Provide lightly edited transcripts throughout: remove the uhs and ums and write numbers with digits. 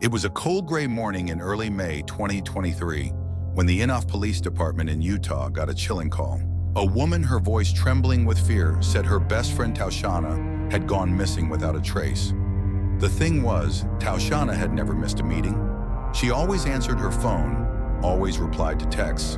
It was a cold gray morning in early May 2023 when the Inhofe Police Department in Utah got a chilling call. A woman, her voice trembling with fear, said her best friend Taushana had gone missing without a trace. The thing was, Taushana had never missed a meeting. She always answered her phone, always replied to texts.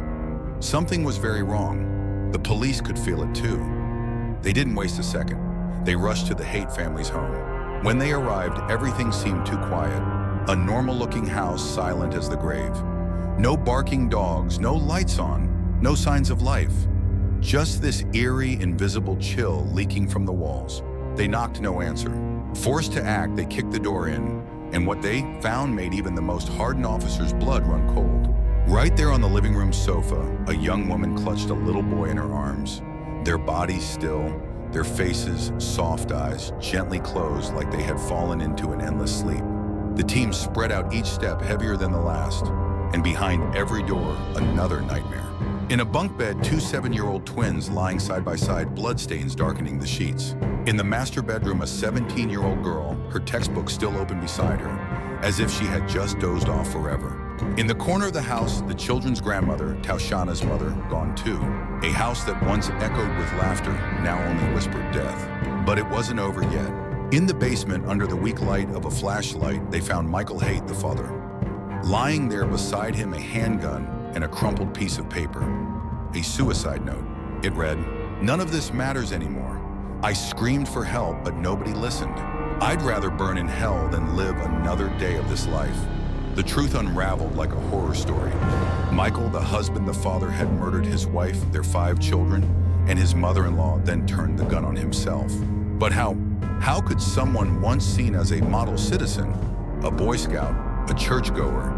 Something was very wrong. The police could feel it too. They didn't waste a second. They rushed to the Haight family's home. When they arrived, everything seemed too quiet. A normal-looking house, silent as the grave. No barking dogs, no lights on, no signs of life. Just this eerie, invisible chill leaking from the walls. They knocked, no answer. Forced to act, they kicked the door in, and what they found made even the most hardened officer's blood run cold. Right there on the living room sofa, a young woman clutched a little boy in her arms. Their bodies still, their faces, soft eyes, gently closed like they had fallen into an endless sleep. The team spread out each step heavier than the last, and behind every door, another nightmare. In a bunk bed, two 7-year-old twins lying side by side, bloodstains darkening the sheets. In the master bedroom, a 17-year-old girl, her textbook still open beside her, as if she had just dozed off forever. In the corner of the house, the children's grandmother, Taushana's mother, gone too. A house that once echoed with laughter, now only whispered death. But it wasn't over yet. In the basement, under the weak light of a flashlight, they found Michael Haight, the father. Lying there beside him, a handgun and a crumpled piece of paper. A suicide note. It read, "None of this matters anymore. I screamed for help, but nobody listened. I'd rather burn in hell than live another day of this life." The truth unraveled like a horror story. Michael, the husband, the father, had murdered his wife, their 5 children, and his mother-in-law then turned the gun on himself. But how could someone once seen as a model citizen, a Boy Scout, a churchgoer,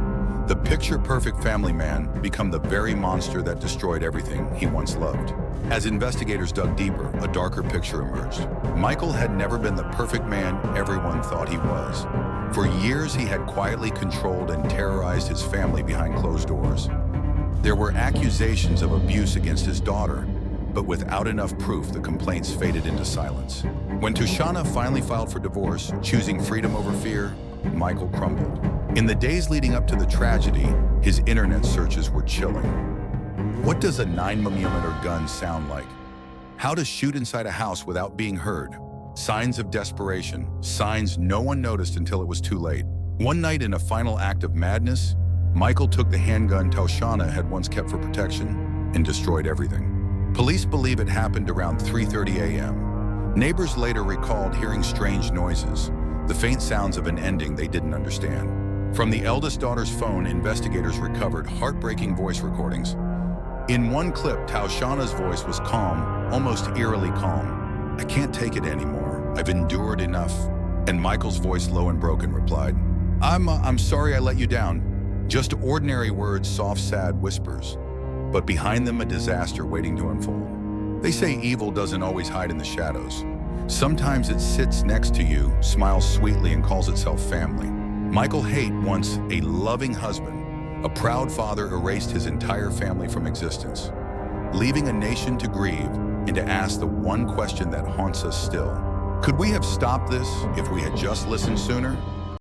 the picture-perfect family man become the very monster that destroyed everything he once loved? As investigators dug deeper, a darker picture emerged. Michael had never been the perfect man everyone thought he was. For years, he had quietly controlled and terrorized his family behind closed doors. There were accusations of abuse against his daughter, but without enough proof, the complaints faded into silence. When Taushana finally filed for divorce, choosing freedom over fear, Michael crumbled. In the days leading up to the tragedy, his internet searches were chilling. What does a 9mm gun sound like? How to shoot inside a house without being heard? Signs of desperation, signs no one noticed until it was too late. One night, in a final act of madness, Michael took the handgun Taushana had once kept for protection and destroyed everything. Police believe it happened around 3:30 a.m. Neighbors later recalled hearing strange noises, the faint sounds of an ending they didn't understand. From the eldest daughter's phone, investigators recovered heartbreaking voice recordings. In one clip, Taushana's voice was calm, almost eerily calm. "I can't take it anymore. I've endured enough." And Michael's voice, low and broken, replied, I'm sorry I let you down." Just ordinary words, soft, sad whispers. But behind them, a disaster waiting to unfold. They say evil doesn't always hide in the shadows. Sometimes it sits next to you, smiles sweetly, and calls itself family. Michael Haight, once a loving husband, a proud father, erased his entire family from existence, leaving a nation to grieve and to ask the one question that haunts us still. Could we have stopped this if we had just listened sooner?